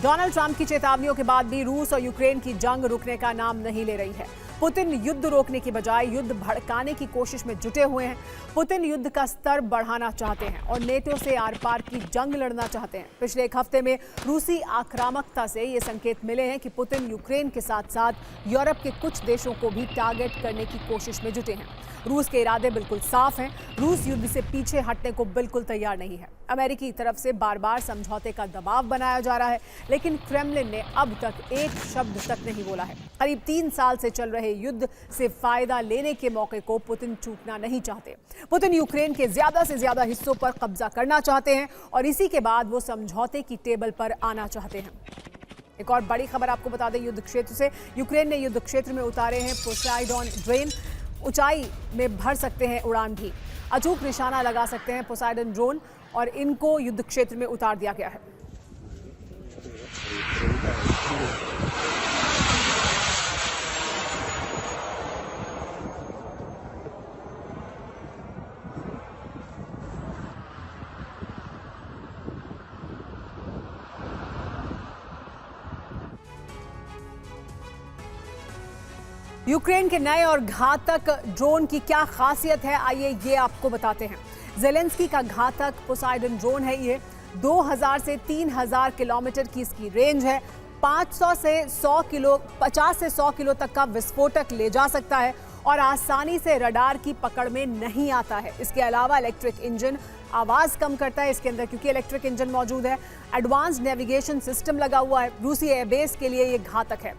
Donald Trump की चेतावनियों के बाद भी रूस और यूक्रेन की जंग रुकने का नाम नहीं ले रही है। पुतिन युद्ध रोकने की बजाय युद्ध भड़काने की कोशिश में जुटे हुए हैं। पुतिन युद्ध का स्तर बढ़ाना चाहते हैं और नेटो से आर पार की जंग लड़ना चाहते हैं। पिछले एक हफ्ते में रूसी आक्रामकता से ये संकेत मिले हैं कि पुतिन यूक्रेन के साथ साथ यूरोप के कुछ देशों को भी टारगेट करने की कोशिश में जुटे हैं। रूस के इरादे बिल्कुल साफ हैं। रूस युद्ध से पीछे हटने को बिल्कुल तैयार नहीं है। अमेरिकी तरफ से बार बार समझौते का दबाव बनाया जा रहा है, लेकिन क्रेमलिन ने अब तक एक शब्द तक नहीं बोला है। करीब 3 साल से चल रहे युद्ध से फायदा लेने के मौके को पुतिन चूकना नहीं चाहते। पुतिन यूक्रेन के ज्यादा से ज्यादा हिस्सों पर कब्जा करना चाहते हैं और इसी के बाद वो समझौते की टेबल पर आना चाहते हैं। एक और बड़ी खबर आपको बता दें युद्ध क्षेत्र से। यूक्रेन ने युद्ध क्षेत्र में उतारे हैं पोसाइडॉन ड्रोन। ऊंचाई में भर सकते हैं उड़ान भी, अचूक निशाना लगा सकते हैं पोसाइडन ड्रोन और इनको युद्ध क्षेत्र में उतार दिया गया है। यूक्रेन के नए और घातक ड्रोन की क्या खासियत है, आइए ये आपको बताते हैं। ज़ेलेंस्की का घातक पोसाइडन ड्रोन है ये। 2000 से 3000 किलोमीटर की इसकी रेंज है। 50 से 100 किलो तक का विस्फोटक ले जा सकता है और आसानी से रडार की पकड़ में नहीं आता है। इसके अलावा इलेक्ट्रिक इंजन आवाज़ कम करता है इसके अंदर, क्योंकि इलेक्ट्रिक इंजन मौजूद है। एडवांस्ड नेविगेशन सिस्टम लगा हुआ है। रूसी एयरबेस के लिए ये घातक है।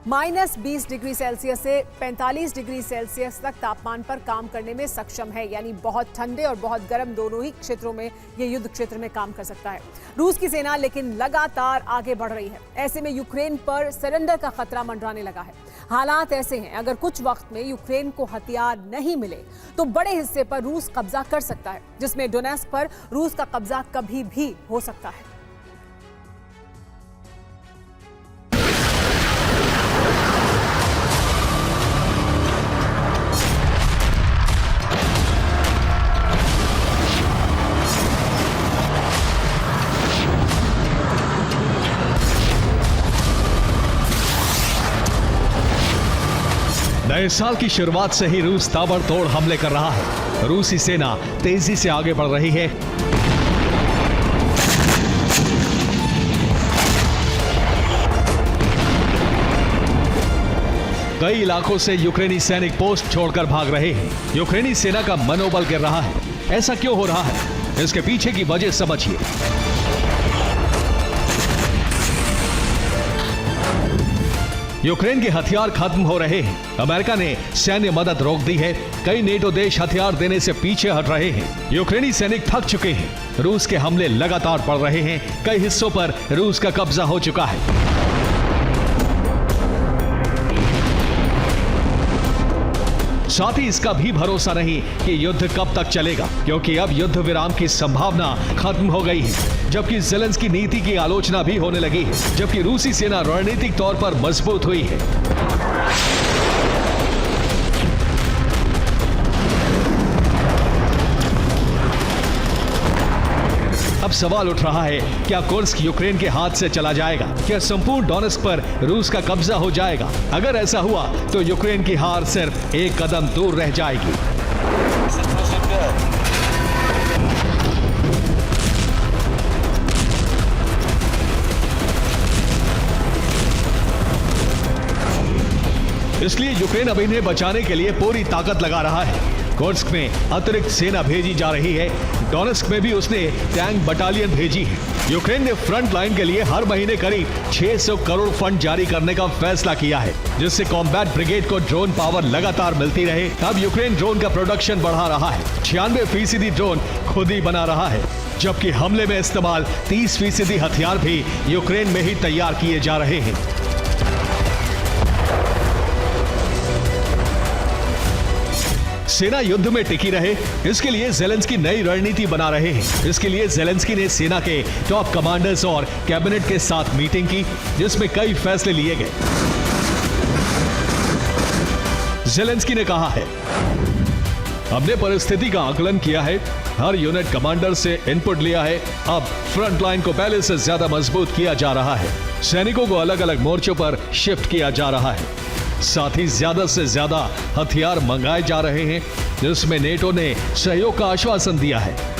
-20 डिग्री सेल्सियस से 45 डिग्री सेल्सियस तक तापमान पर काम करने में सक्षम है, यानी बहुत ठंडे और बहुत गर्म दोनों ही क्षेत्रों में ये युद्ध क्षेत्र में काम कर सकता है। रूस की सेना लेकिन लगातार आगे बढ़ रही है। ऐसे में यूक्रेन पर सरेंडर का खतरा मंडराने लगा है। हालात ऐसे हैं, अगर कुछ वक्त में यूक्रेन को हथियार नहीं मिले तो बड़े हिस्से पर रूस कब्जा कर सकता है, जिसमें डोनेस्क पर रूस का कब्जा कभी भी हो सकता है। नए साल की शुरुआत से ही रूस ताबड़तोड़ हमले कर रहा है। रूसी सेना तेजी से आगे बढ़ रही है। कई इलाकों से यूक्रेनी सैनिक पोस्ट छोड़कर भाग रहे हैं। यूक्रेनी सेना का मनोबल गिर रहा है। ऐसा क्यों हो रहा है, इसके पीछे की वजह समझिए। यूक्रेन के हथियार खत्म हो रहे हैं। अमेरिका ने सैन्य मदद रोक दी है। कई नेटो देश हथियार देने से पीछे हट रहे हैं। यूक्रेनी सैनिक थक चुके हैं। रूस के हमले लगातार बढ़ रहे हैं। कई हिस्सों पर रूस का कब्जा हो चुका है। साथ ही इसका भी भरोसा नहीं कि युद्ध कब तक चलेगा, क्योंकि अब युद्ध विराम की संभावना खत्म हो गई है, जबकि ज़ेलेंस्की नीति की आलोचना भी होने लगी है, जबकि रूसी सेना रणनीतिक तौर पर मजबूत हुई है। अब सवाल उठ रहा है, क्या कुर्स्क यूक्रेन के हाथ से चला जाएगा? क्या संपूर्ण डोनेस्क पर रूस का कब्जा हो जाएगा? अगर ऐसा हुआ तो यूक्रेन की हार सिर्फ एक कदम दूर रह जाएगी। इसलिए यूक्रेन अब इन्हें बचाने के लिए पूरी ताकत लगा रहा है। कुर्स्क में अतिरिक्त सेना भेजी जा रही है। डोनेस्क में भी उसने टैंक बटालियन भेजी है। यूक्रेन ने फ्रंट लाइन के लिए हर महीने करीब 600 करोड़ फंड जारी करने का फैसला किया है, जिससे कॉम्बैट ब्रिगेड को ड्रोन पावर लगातार मिलती रहे। अब यूक्रेन ड्रोन का प्रोडक्शन बढ़ा रहा है। 96% ड्रोन खुद ही बना रहा है, जबकि हमले में इस्तेमाल 30% हथियार भी यूक्रेन में ही तैयार किए जा रहे हैं। सेना युद्ध में टिकी रहे, इसके लिए ज़ेलेंस्की नई रणनीति बना रहे हैं। इसके लिए ज़ेलेंस्की ने सेना के टॉप कमांडर्स और कैबिनेट के साथ मीटिंग की, जिसमें कई फैसले लिए गए। ज़ेलेंस्की ने कहा है, हमने परिस्थिति का आकलन किया है हर यूनिट कमांडर से इनपुट लिया है। अब फ्रंट लाइन को पहले से ज्यादा मजबूत किया जा रहा है। सैनिकों को अलग अलग मोर्चों पर शिफ्ट किया जा रहा है। साथ ही ज्यादा से ज्यादा हथियार मंगाए जा रहे हैं, जिसमें नेटो ने सहयोग का आश्वासन दिया है।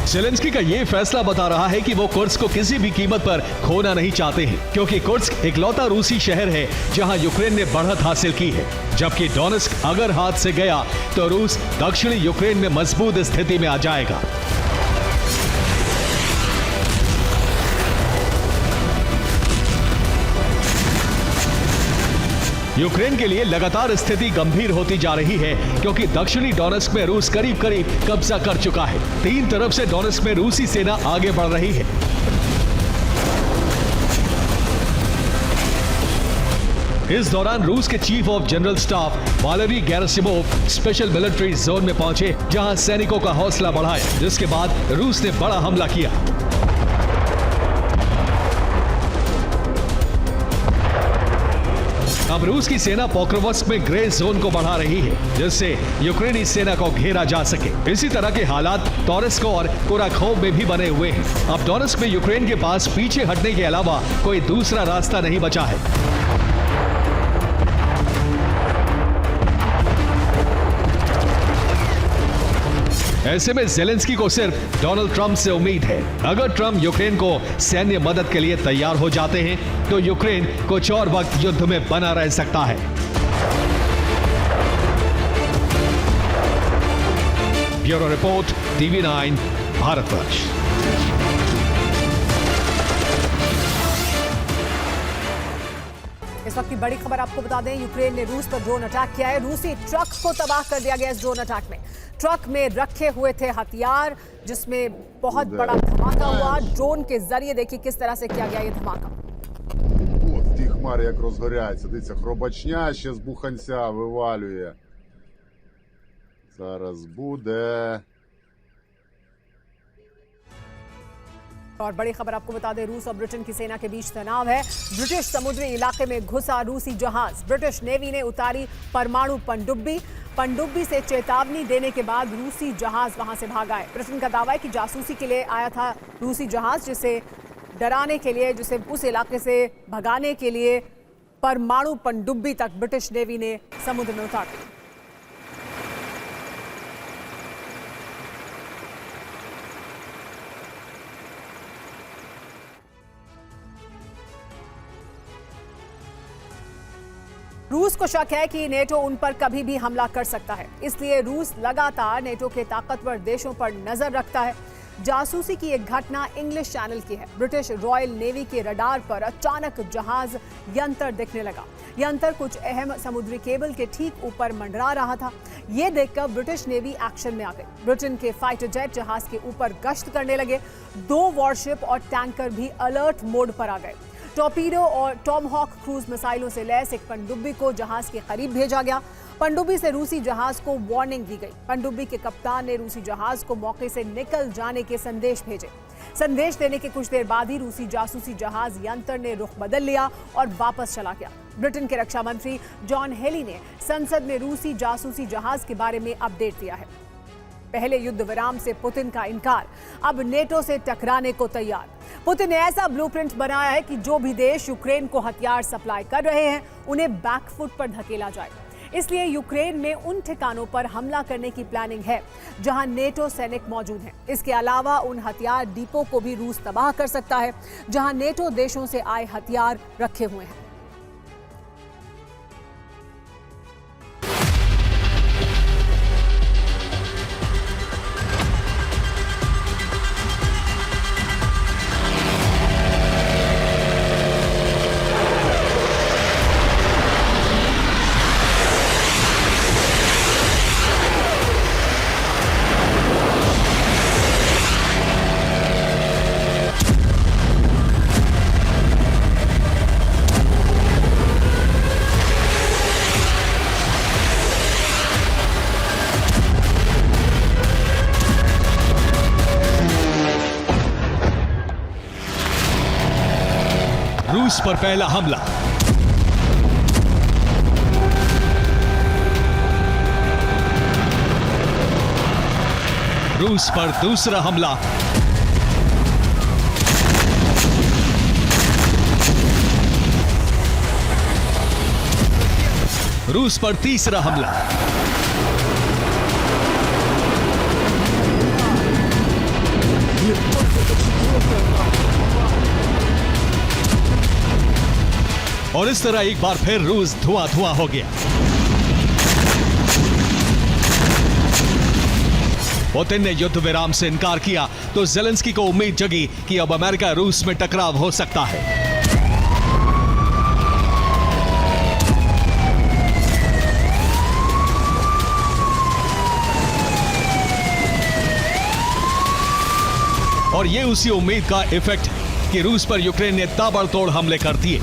ज़ेलेंस्की का ये फैसला बता रहा है कि वो कुर्स्क को किसी भी कीमत पर खोना नहीं चाहते हैं, क्योंकि कुर्स्क इकलौता रूसी शहर है जहां यूक्रेन ने बढ़त हासिल की है। जबकि डोनेस्क अगर हाथ से गया तो रूस दक्षिणी यूक्रेन में मजबूत स्थिति में आ जाएगा। यूक्रेन के लिए लगातार स्थिति गंभीर होती जा रही है, क्योंकि दक्षिणी डोनेस्क में रूस करीब करीब कब्जा कर चुका है। तीन तरफ से डोनेस्क में रूसी सेना आगे बढ़ रही है। इस दौरान रूस के chief of general staff Valery Gerasimov special military zone में पहुंचे, जहां सैनिकों का हौसला बढ़ाया, जिसके बाद रूस ने बड़ा हमला किया। अब रूस की सेना पोक्रोवस्क में ग्रे जोन को बढ़ा रही है, जिससे यूक्रेनी सेना को घेरा जा सके। इसी तरह के हालात टोरेस्क और कुराखोव में भी बने हुए हैं। अब डोनेस्क में यूक्रेन के पास पीछे हटने के अलावा कोई दूसरा रास्ता नहीं बचा है। ऐसे में ज़ेलेंस्की को सिर्फ डोनाल्ड ट्रंप से उम्मीद है। अगर ट्रंप यूक्रेन को सैन्य मदद के लिए तैयार हो जाते हैं तो यूक्रेन कुछ और वक्त युद्ध में बना रह सकता है। Bureau report, TV9, Bharatvarsh. इस वक्त की बड़ी खबर आपको बता दें, यूक्रेन ने रूस पर ड्रोन अटैक किया है। रूसी ट्रक को तबाह कर दिया गया इस ड्रोन अटैक में। ट्रक में रखे हुए थे हथियार, जिसमें बहुत बड़ा धमाका हुआ। ड्रोन के जरिए देखिए किस तरह से किया गया ये धमाका। От ті хмари як розгоряються. Дивіться, хробачня ще з буханця вивалює. Зараз буде. और बड़ी खबर आपको बता दें, रूस और ब्रिटेन की सेना के बीच तनाव है। ब्रिटिश समुद्री इलाके में घुसा रूसी जहाज। ब्रिटिश नेवी ने उतारी परमाणु पनडुब्बी। पनडुब्बी से चेतावनी देने के बाद रूसी जहाज वहां से भागा है। ब्रिटेन का दावा है कि जासूसी के लिए आया था रूसी जहाज, जिसे डराने के लिए, जिसे उस इलाके से भगाने के लिए परमाणु पनडुब्बी तक ब्रिटिश नेवी ने समुद्र में उतार दी। रूस को शक है कि नेटो उन पर कभी भी हमला कर सकता है, इसलिए रूस लगातार नेटो के ताकतवर देशों पर नजर रखता है। जासूसी की एक घटना इंग्लिश चैनल की है। ब्रिटिश रॉयल नेवी के रडार पर अचानक जहाज यंत्र दिखने लगा। यंत्र कुछ अहम समुद्री केबल के ठीक ऊपर मंडरा रहा था। ये देखकर ब्रिटिश नेवी एक्शन में आ गई। ब्रिटेन के फाइटर जेट जहाज के ऊपर गश्त करने लगे। 2 वॉरशिप और टैंकर भी अलर्ट मोड पर आ गए। टॉर्पीडो और टॉमहॉक क्रूज मिसाइलों से लैस एक पनडुब्बी को जहाज के करीब भेजा गया। पनडुब्बी से रूसी जहाज को वार्निंग दी गई। पनडुब्बी के कप्तान ने रूसी जहाज को मौके से निकल जाने के संदेश भेजे। संदेश देने के कुछ देर बाद ही रूसी जासूसी जहाज यंत्र ने रुख बदल लिया और वापस चला गया। ब्रिटेन के रक्षा मंत्री जॉन हेली ने संसद में रूसी जासूसी जहाज के बारे में अपडेट दिया है। पहले युद्ध विराम से पुतिन का इनकार, अब नेटो से टकराने को तैयार। पुतिन ने ऐसा ब्लूप्रिंट बनाया है कि जो भी देश यूक्रेन को हथियार सप्लाई कर रहे हैं उन्हें बैकफुट पर धकेला जाए। इसलिए यूक्रेन में उन ठिकानों पर हमला करने की प्लानिंग है जहां नेटो सैनिक मौजूद हैं। इसके अलावा उन हथियार डिपो को भी रूस तबाह कर सकता है जहां नेटो देशों से आए हथियार रखे हुए हैं। रूस पर पहला हमला। रूस पर दूसरा हमला। रूस पर तीसरा हमला। और इस तरह एक बार फिर रूस धुआं-धुआं हो गया। पुतिन ने युद्ध विराम से इनकार किया तो ज़ेलेंस्की को उम्मीद जगी कि अब अमेरिका रूस में टकराव हो सकता है। और ये उसी उम्मीद का इफेक्ट है कि रूस पर यूक्रेन ने ताबड़तोड़ हमले कर दिए।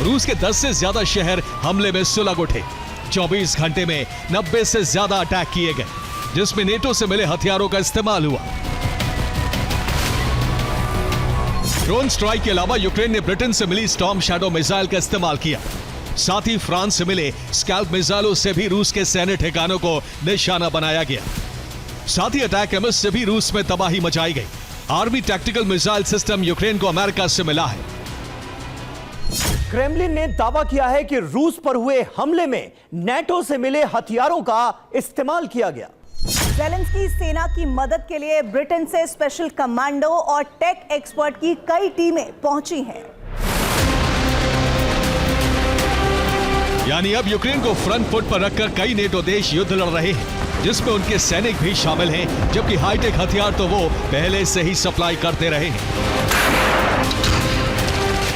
रूस के 10 से ज्यादा शहर हमले में सुलग उठे। 24 घंटे में 90 से ज्यादा अटैक किए गए, जिसमें नेटो से मिले हथियारों का इस्तेमाल हुआ। ड्रोन स्ट्राइक के अलावा यूक्रेन ने ब्रिटेन से मिली स्टॉर्म शैडो मिसाइल का इस्तेमाल किया। साथ ही फ्रांस से मिले स्कैल्प मिसाइलों से भी रूस के सैन्य ठिकानों को निशाना बनाया गया। साथ ही अटैक एमएस से भी रूस में तबाही मचाई गई। Army tactical missile system Ukraine को अमेरिका से मिला है। क्रेमलिन ने दावा किया है कि रूस पर हुए हमले में नेटो से मिले हथियारों का इस्तेमाल किया गया। ज़ेलेंस्की सेना की मदद के लिए ब्रिटेन से स्पेशल कमांडो और टेक एक्सपर्ट की कई टीमें पहुंची हैं। यानी अब यूक्रेन को फ्रंट फुट पर रखकर कई नेटो देश युद्ध लड़ रहे हैं, जिसमें उनके सैनिक भी शामिल हैं, जबकि हाईटेक हथियार तो वो पहले से ही सप्लाई करते रहे हैं।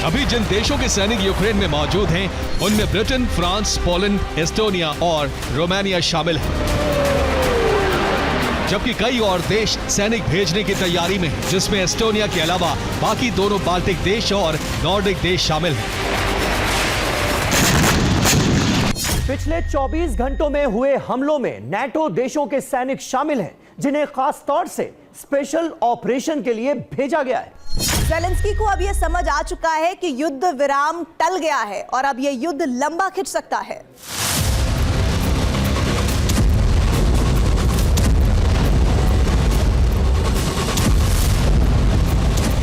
अभी जिन देशों के सैनिक यूक्रेन में मौजूद हैं, उनमें ब्रिटेन, फ्रांस, पोलैंड, एस्टोनिया और रोमानिया शामिल हैं। जबकि कई और देश सैनिक भेजने की तैयारी में हैं, जिसमें एस्टोनिया के अलावा बाकी दोनों बाल्टिक देश और नॉर्डिक देश शामिल हैं। पिछले 24 घंटों में हुए हमलों में नेटो देशों के सैनिक शामिल हैं, जिन्हें खास तौर से स्पेशल ऑपरेशन के लिए भेजा गया है। ज़ेलेंस्की को अब यह समझ आ चुका है कि युद्ध विराम टल गया है और अब यह युद्ध लंबा खिंच सकता है।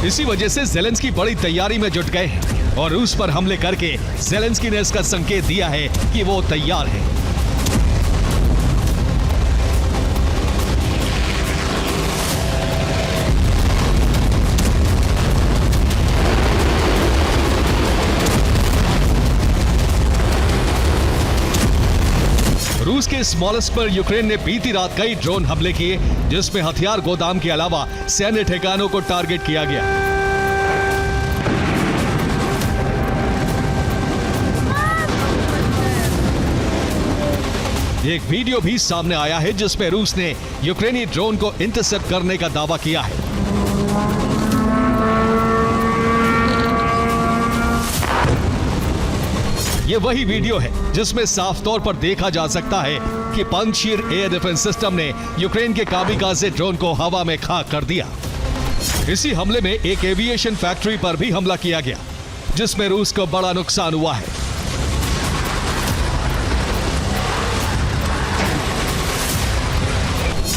इसी वजह से ज़ेलेंस्की बड़ी तैयारी में जुट गए हैं और रूस पर हमले करके ज़ेलेंस्की ने इसका संकेत दिया है कि वो तैयार है। रूस के स्मॉलेस्ट पर यूक्रेन ने बीती रात कई ड्रोन हमले किए, जिसमें हथियार गोदाम के अलावा सैन्य ठिकानों को टारगेट किया गया। एक वीडियो भी सामने आया है जिसमें रूस ने यूक्रेनी ड्रोन को इंटरसेप्ट करने का दावा किया है। ये वही वीडियो है जिसमें साफ तौर पर देखा जा सकता है कि पंजशीर एयर डिफेंस सिस्टम ने यूक्रेन के कामिकाज़े ड्रोन को हवा में खाक कर दिया। इसी हमले में एक एविएशन फैक्ट्री पर भी हमला किया गया, जिसमें रूस को बड़ा नुकसान हुआ है।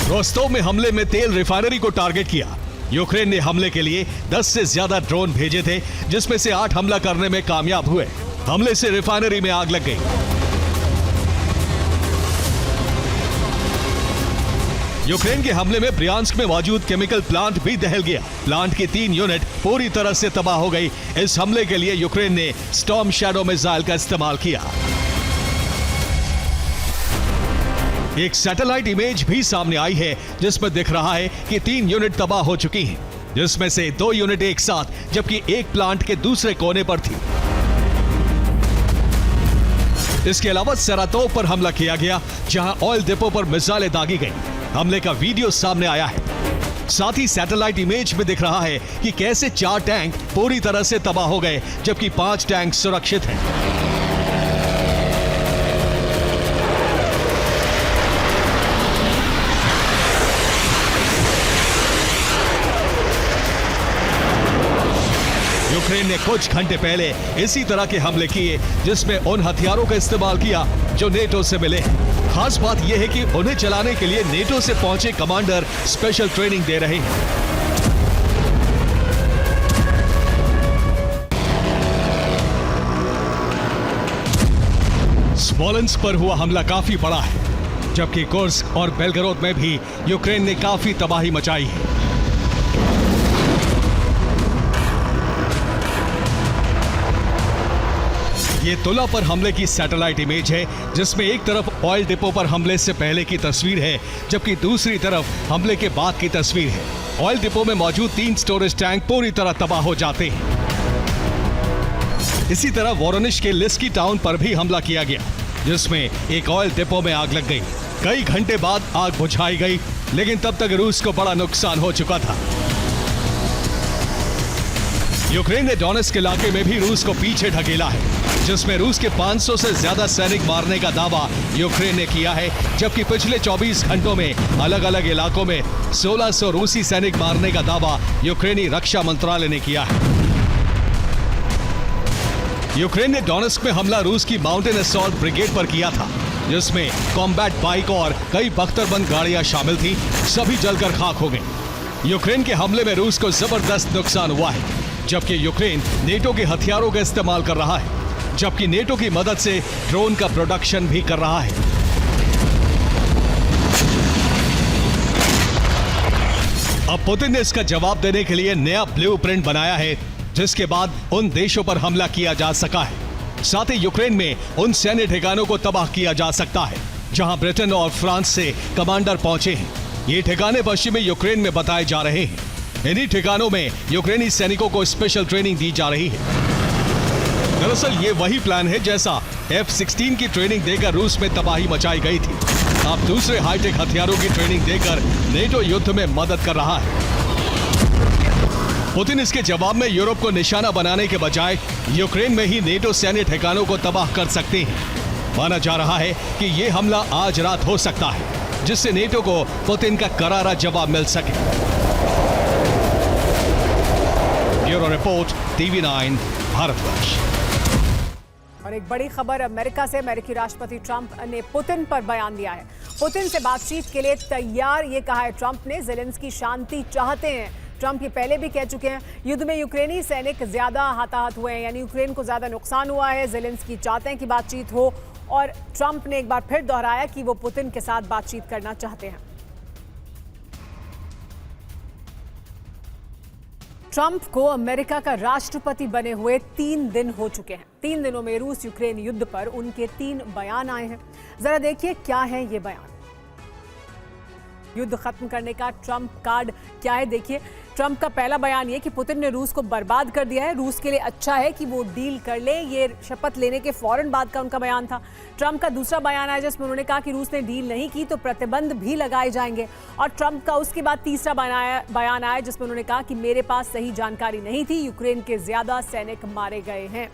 रोस्टोव में हमले में तेल रिफाइनरी को टारगेट किया। यूक्रेन ने हमले के लिए 10 से ज्यादा ड्रोन भेजे थे, जिसमें से 8 हमला करने में कामयाब हुए। हमले से रिफाइनरी में आग लग गई। यूक्रेन के हमले में ब्रियांस्क में मौजूद केमिकल प्लांट भी दहल गया। प्लांट की 3 यूनिट पूरी तरह से तबाह हो गई। इस हमले के लिए यूक्रेन ने स्टॉर्म शैडो मिसाइल का इस्तेमाल किया। एक सैटेलाइट इमेज भी सामने आई है, जिसमें दिख रहा है कि 3 यूनिट तबाह हो चुकी हैं, जिसमें से 2 यूनिट एक साथ, जबकि एक प्लांट के दूसरे कोने पर थी। इसके अलावा सरातोव पर हमला किया गया, जहां ऑयल डिपो पर मिसाइलें दागी गई। हमले का वीडियो सामने आया है। साथ ही सैटेलाइट इमेज में दिख रहा है कि कैसे 4 टैंक पूरी तरह से तबाह हो गए, जबकि 5 टैंक सुरक्षित हैं। यूक्रेन ने कुछ घंटे पहले इसी तरह के हमले किए जिसमें उन हथियारों का इस्तेमाल किया जो नेटो से मिले। खास बात यह है कि उन्हें चलाने के लिए नेटो से पहुंचे कमांडर स्पेशल ट्रेनिंग दे रहे हैं। स्मोलेंस्क पर हुआ हमला काफी बड़ा है, जबकि कुर्स्क और बेलगरोद में भी यूक्रेन ने काफी तबाही मचाई है। ये तुला पर हमले की सैटेलाइट इमेज है, जिसमें एक तरफ ऑयल डिपो पर हमले से पहले की तस्वीर है, जबकि दूसरी तरफ हमले के बाद की तस्वीर है। ऑयल डिपो में मौजूद 3 स्टोरेज टैंक पूरी तरह तबाह हो जाते हैं। इसी तरह वोरोनिश के लिस्की टाउन पर भी हमला किया गया, जिसमें एक ऑयल डिपो में आग लग गई। कई घंटे बाद आग बुझाई गई, लेकिन तब तक रूस को बड़ा नुकसान हो चुका था। यूक्रेन ने डोनेस्क इलाके में भी रूस को पीछे ढकेला है, जिसमें रूस के 500 से ज्यादा सैनिक मारने का दावा यूक्रेन ने किया है, जबकि पिछले 24 घंटों में अलग अलग इलाकों में 1600 रूसी सैनिक मारने का दावा यूक्रेनी रक्षा मंत्रालय ने किया है। यूक्रेन ने डोनेस्क में हमला रूस की माउंटेन असॉल्ट ब्रिगेड पर किया था, जिसमें कॉम्बैट बाइक और कई बख्तरबंद गाड़ियां शामिल थी। सभी जलकर खाक हो गई। यूक्रेन के हमले में रूस को जबरदस्त नुकसान हुआ है, जबकि यूक्रेन नेटो के हथियारों का इस्तेमाल कर रहा है, जबकि नेटो की मदद से ड्रोन का प्रोडक्शन भी कर रहा है। अब पुतिन ने इसका जवाब देने के लिए नया ब्लूप्रिंट बनाया है, जिसके बाद उन देशों पर हमला किया जा सका है। साथ ही यूक्रेन में उन सैन्य ठिकानों को तबाह किया जा सकता है जहां ब्रिटेन और फ्रांस से कमांडर पहुंचे हैं। ये ठिकाने पश्चिमी यूक्रेन में बताए जा रहे हैं। इन्हीं ठिकानों में यूक्रेनी सैनिकों को स्पेशल ट्रेनिंग दी जा रही है। दरअसल ये वही प्लान है जैसा F-16 की ट्रेनिंग देकर रूस में तबाही मचाई गई थी। अब दूसरे हाईटेक हथियारों की ट्रेनिंग देकर नेटो युद्ध में मदद कर रहा है। पुतिन इसके जवाब में यूरोप को निशाना बनाने के बजाय यूक्रेन में ही नेटो सैन्य ठिकानों को तबाह कर सकते हैं। माना जा रहा है कि यह हमला आज रात हो सकता है, जिससे नेटो को पुतिन का करारा जवाब मिल सके। Bureau report, TV9 Bharatvarsh. और एक बड़ी खबर अमेरिका से। अमेरिकी राष्ट्रपति ट्रंप ने पुतिन पर बयान दिया है। पुतिन से बातचीत के लिए तैयार, ये कहा है ट्रंप ने। ज़ेलेंस्की शांति चाहते हैं। ट्रंप ये पहले भी कह चुके हैं, युद्ध में यूक्रेनी सैनिक ज्यादा हताहत हुए हैं, यानी यूक्रेन को ज्यादा नुकसान हुआ है। ज़ेलेंस्की चाहते हैं कि बातचीत हो, और ट्रंप ने एक बार फिर दोहराया कि वो पुतिन के साथ बातचीत करना चाहते हैं। ट्रंप को अमेरिका का राष्ट्रपति बने हुए 3 दिन हो चुके हैं। 3 दिनों में रूस यूक्रेन युद्ध पर उनके 3 बयान आए हैं। जरा देखिए क्या है ये बयान। युद्ध खत्म करने का ट्रंप कार्ड क्या है, देखिए। ट्रंप का पहला बयान ये कि पुतिन ने रूस को बर्बाद कर दिया है, रूस के लिए अच्छा है कि वो डील कर ले। ये शपथ लेने के फौरन बाद का उनका बयान था। ट्रंप का दूसरा बयान आया जिसमें उन्होंने कहा कि रूस ने डील नहीं की तो प्रतिबंध भी लगाए जाएंगे। और ट्रंप का उसके बाद तीसरा बयान आया जिसमें उन्होंने कहा कि मेरे पास सही जानकारी नहीं थी, यूक्रेन के ज्यादा सैनिक मारे गए हैं।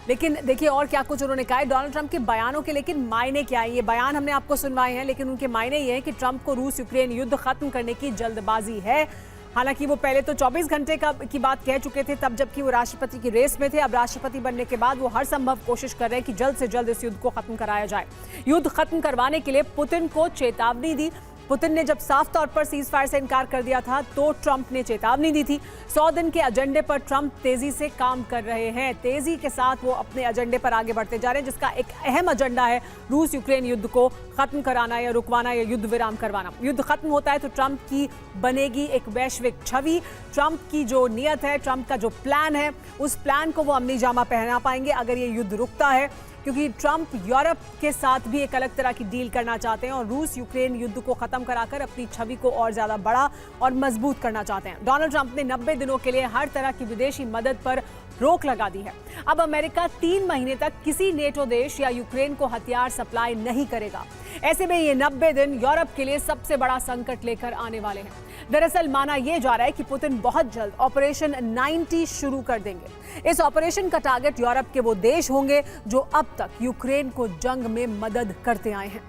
लेकिन देखिए और क्या कुछ उन्होंने कहा है। डोनाल्ड ट्रंप के बयानों के लेकिन मायने क्या है, ये बयान हमने आपको सुनवाए हैं, लेकिन उनके मायने ये हैं कि ट्रंप को रूस यूक्रेन युद्ध खत्म करने की जल्दबाजी है। हालांकि वो पहले तो 24 घंटे की बात कह चुके थे, तब जबकि वो राष्ट्रपति की रेस में थे। अब राष्ट्रपति बनने के बाद वो हर संभव कोशिश कर रहे हैं कि जल्द से जल्द इस युद्ध को खत्म कराया जाए। युद्ध खत्म करवाने के लिए पुतिन को चेतावनी दी। पुतिन ने जब साफ तौर पर सीज फायर से इनकार कर दिया था तो ट्रंप ने चेतावनी दी थी। 100 दिन के एजेंडे पर ट्रंप तेजी से काम कर रहे हैं। तेजी के साथ वो अपने एजेंडे पर आगे बढ़ते जा रहे हैं, जिसका एक अहम एजेंडा है रूस यूक्रेन युद्ध को खत्म कराना या रुकवाना या युद्ध विराम करवाना। युद्ध खत्म होता है तो ट्रंप की बनेगी एक वैश्विक छवि। ट्रंप की जो नीयत है, ट्रंप का जो प्लान है, उस प्लान को वो अमली जामा पहना पाएंगे अगर ये युद्ध रुकता है, क्योंकि ट्रंप यूरोप के साथ भी एक अलग तरह की डील करना चाहते हैं और रूस यूक्रेन युद्ध को खत्म कराकर अपनी छवि को और ज्यादा बड़ा और मजबूत करना चाहते हैं। डोनाल्ड ट्रंप ने 90 दिनों के लिए हर तरह की विदेशी मदद पर रोक लगा दी है। अब अमेरिका 3 महीने तक किसी नेटो देश या यूक्रेन को हथियार सप्लाई नहीं करेगा। ऐसे में ये 90 दिन यूरोप के लिए सबसे बड़ा संकट लेकर आने वाले हैं। दरअसल माना यह जा रहा है कि पुतिन बहुत जल्द ऑपरेशन 90 शुरू कर देंगे। इस ऑपरेशन का टारगेट यूरोप के वो देश होंगे जो अब तक यूक्रेन को जंग में मदद करते आए हैं।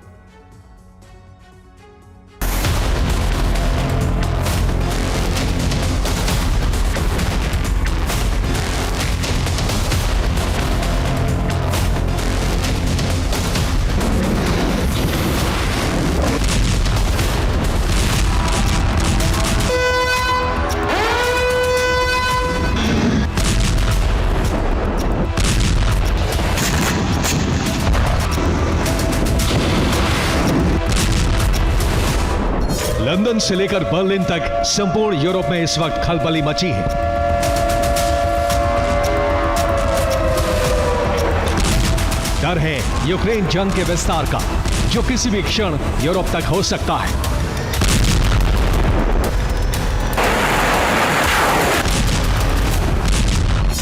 से लेकर बर्लिन तक संपूर्ण यूरोप में इस वक्त खलबली मची है। डर है यूक्रेन जंग के विस्तार का, जो किसी भी क्षण यूरोप तक हो सकता है।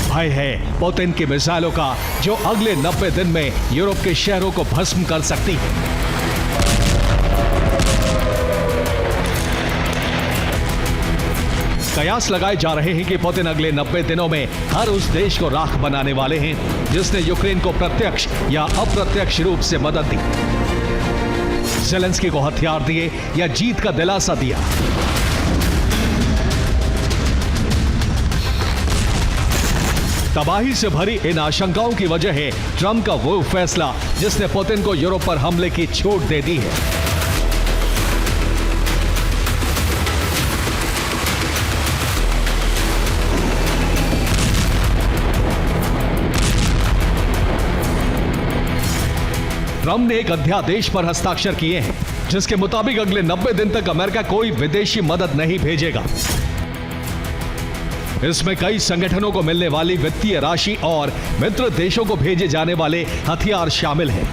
भय है पुतिन की मिसाइलों का, जो अगले 90 दिन में यूरोप के शहरों को भस्म कर सकती है। कयास लगाए जा रहे हैं कि पुतिन अगले 90 दिनों में हर उस देश को राख बनाने वाले हैं जिसने यूक्रेन को प्रत्यक्ष या अप्रत्यक्ष रूप से मदद दी, ज़ेलेंस्की को हथियार दिए या जीत का दिलासा दिया। तबाही से भरी इन आशंकाओं की वजह है ट्रंप का वो फैसला जिसने पुतिन को यूरोप पर हमले की छूट दे दी है। ट्रंप ने एक अध्यादेश पर हस्ताक्षर किए हैं जिसके मुताबिक अगले 90 दिन तक अमेरिका कोई विदेशी मदद नहीं भेजेगा। इसमें कई संगठनों को मिलने वाली वित्तीय राशि और मित्र देशों को भेजे जाने वाले हथियार शामिल हैं।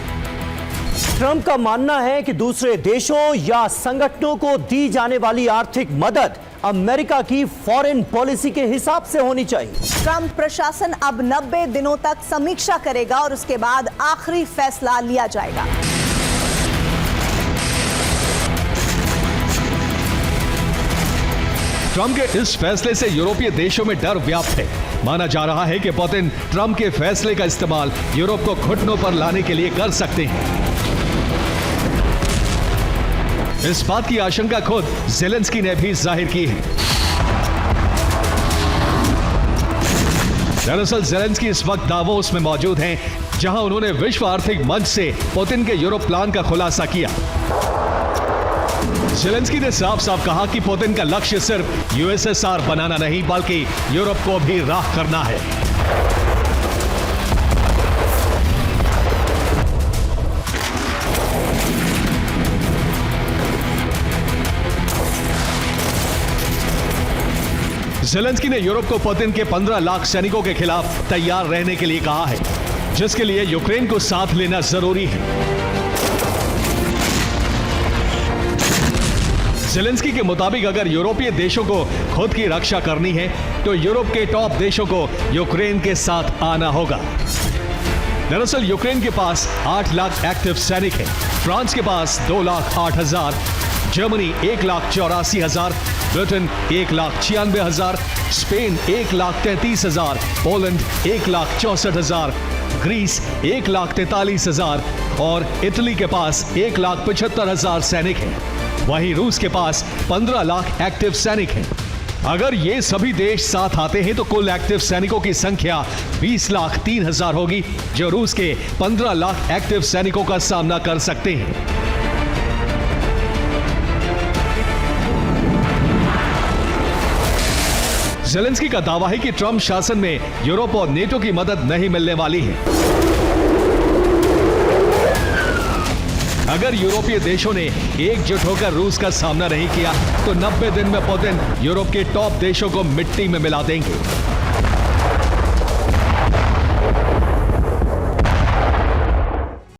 ट्रंप का मानना है कि दूसरे देशों या संगठनों को दी जाने वाली आर्थिक मदद अमेरिका की फॉरेन पॉलिसी के हिसाब से होनी चाहिए। ट्रंप प्रशासन अब 90 दिनों तक समीक्षा करेगा और उसके बाद आखिरी फैसला लिया जाएगा। ट्रंप के इस फैसले से यूरोपीय देशों में डर व्याप्त है। माना जा रहा है कि पुतिन ट्रंप के फैसले का इस्तेमाल यूरोप को घुटनों पर लाने के लिए कर सकते हैं। इस बात की आशंका खुद ज़ेलेंस्की ने भी जाहिर की है। दरअसल ज़ेलेंस्की इस वक्त दावोस में मौजूद हैं, जहां उन्होंने विश्व आर्थिक मंच से पुतिन के यूरोप प्लान का खुलासा किया। ज़ेलेंस्की ने साफ साफ कहा कि पुतिन का लक्ष्य सिर्फ यूएसएसआर बनाना नहीं, बल्कि यूरोप को भी राख करना है। ज़ेलेंस्की ने यूरोप को पुतिन के 15 लाख सैनिकों के खिलाफ तैयार रहने के लिए कहा है, जिसके लिए यूक्रेन को साथ लेना जरूरी है। ज़ेलेंस्की के मुताबिक अगर यूरोपीय देशों को खुद की रक्षा करनी है तो यूरोप के टॉप देशों को यूक्रेन के साथ आना होगा। दरअसल यूक्रेन के पास 8 लाख एक्टिव सैनिक हैं, फ्रांस के पास 2,08,000, Germany 1,84,000, Britain 1,96,000, Spain 1,33,000, Poland 1,64,000, Greece 1,43,000 और इटली के पास 1,75,000 सैनिक हैं। वहीं रूस के पास 15 लाख एक्टिव सैनिक हैं। अगर ये सभी देश साथ आते हैं तो कुल एक्टिव सैनिकों की संख्या 20,03,000 होगी, जो रूस के 15 लाख एक्टिव सैनिकों का सामना कर सकते हैं। ज़ेलेंस्की का दावा है कि ट्रंप शासन में यूरोप और नेटो की मदद नहीं मिलने वाली है। अगर यूरोपीय देशों ने एकजुट होकर रूस का सामना नहीं किया तो 90 दिन में पुतिन यूरोप के टॉप देशों को मिट्टी में मिला देंगे।